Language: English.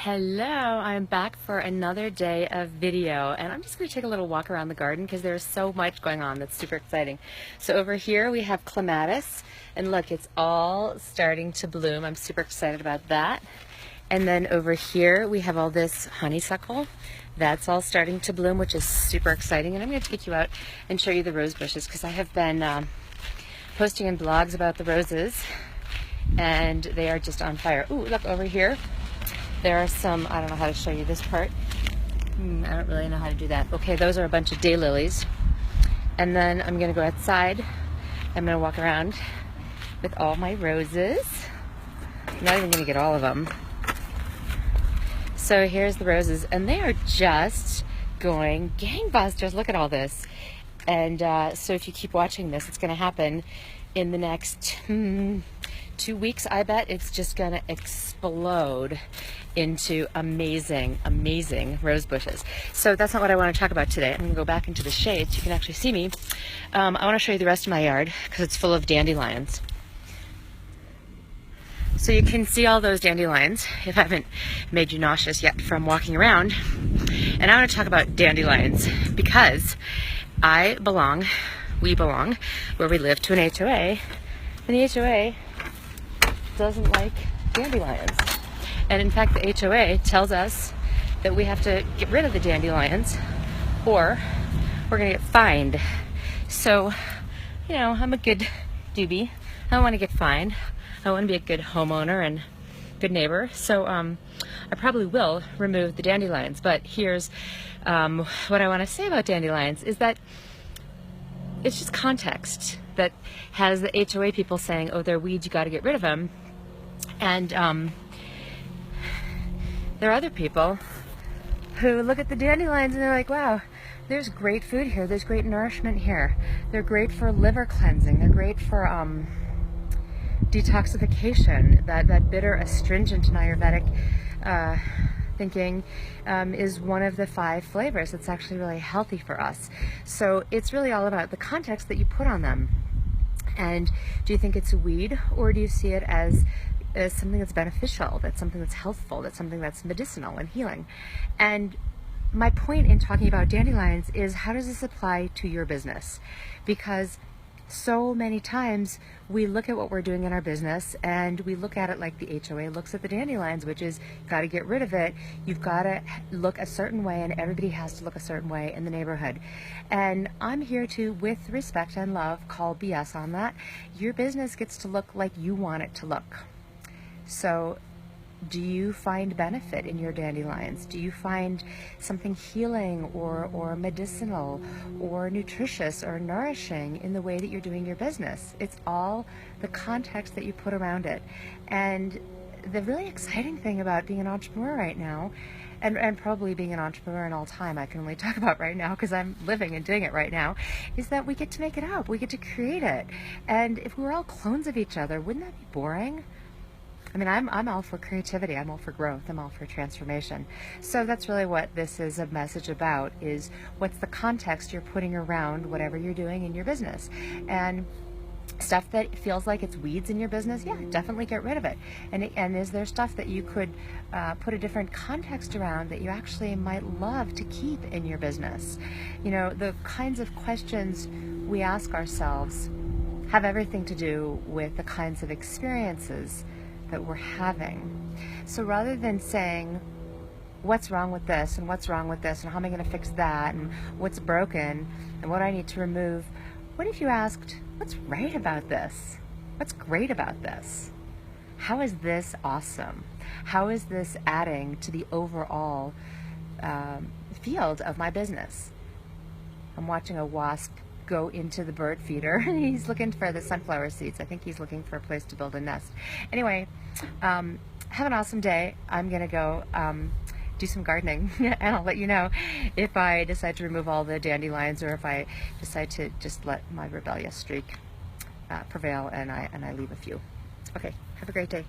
Hello, I'm back for another day of video, and I'm just going to take a little walk around the garden because there's so much going on that's super exciting. So over here we have clematis, and look, it's all starting to bloom. I'm super excited about that. And then over here we have all this honeysuckle. That's all starting to bloom, which is super exciting. And I'm going to take you out and show you the rose bushes because I have been posting in blogs about the roses, and they are just on fire. Ooh, look over here. There are some, I don't know how to show you this part. I don't really know how to do that. Okay, those are a bunch of daylilies. And then I'm gonna go outside. I'm gonna walk around with all my roses. I'm not even gonna get all of them. So here's the roses, and they are just going gangbusters. Look at all this. And so if you keep watching this, it's gonna happen in the next 2 weeks, I bet. It's just gonna explode into amazing, amazing rose bushes. So that's not what I want to talk about today. I'm gonna go back into the shade so you can actually see me. I want to show you the rest of my yard because it's full of dandelions. So you can see all those dandelions if I haven't made you nauseous yet from walking around. And I want to talk about dandelions because we belong where we live to an HOA, and the HOA doesn't like dandelions. And in fact, the HOA tells us that we have to get rid of the dandelions or we're gonna get fined. So, you know, I'm a good doobie. I don't want to get fined. I want to be a good homeowner and good neighbor. So I probably will remove the dandelions. But here's what I want to say about dandelions is that it's just context that has the HOA people saying, oh, they're weeds, you got to get rid of them. And there are other people who look at the dandelions and they're like, wow, there's great food here. There's great nourishment here. They're great for liver cleansing. They're great for detoxification. That bitter, astringent in Ayurvedic thinking is one of the 5 flavors that's actually really healthy for us. So it's really all about the context that you put on them. And do you think it's a weed, or do you see it as something that's beneficial, that's something that's healthful, that's something that's medicinal and healing? And my point in talking about dandelions is, how does this apply to your business? Because so many times we look at what we're doing in our business and we look at it like the HOA looks at the dandelions, which is, got to get rid of it. You've got to look a certain way, and everybody has to look a certain way in the neighborhood. And I'm here to, with respect and love, call BS on that. Your business gets to look like you want it to look. So do you find benefit in your dandelions? Do you find something healing or medicinal or nutritious or nourishing in the way that you're doing your business? It's all the context that you put around it. And the really exciting thing about being an entrepreneur right now, and probably being an entrepreneur in all time, I can only talk about right now because I'm living and doing it right now, is that we get to make it up. We get to create it. And if we were all clones of each other, wouldn't that be boring? I mean, I'm all for creativity. I'm all for growth. I'm all for transformation. So that's really what this is a message about, is what's the context you're putting around whatever you're doing in your business. And stuff that feels like it's weeds in your business, yeah, definitely get rid of it. And is there stuff that you could put a different context around that you actually might love to keep in your business? You know, the kinds of questions we ask ourselves have everything to do with the kinds of experiences that we're having. So rather than saying, what's wrong with this and what's wrong with this and how am I going to fix that and what's broken and what I need to remove, what if you asked, what's right about this? What's great about this? How is this awesome? How is this adding to the overall field of my business? I'm watching a wasp go into the bird feeder. He's looking for the sunflower seeds. I think he's looking for a place to build a nest. Anyway, have an awesome day. I'm gonna go do some gardening and I'll let you know if I decide to remove all the dandelions or if I decide to just let my rebellious streak prevail and I leave a few. Okay, have a great day.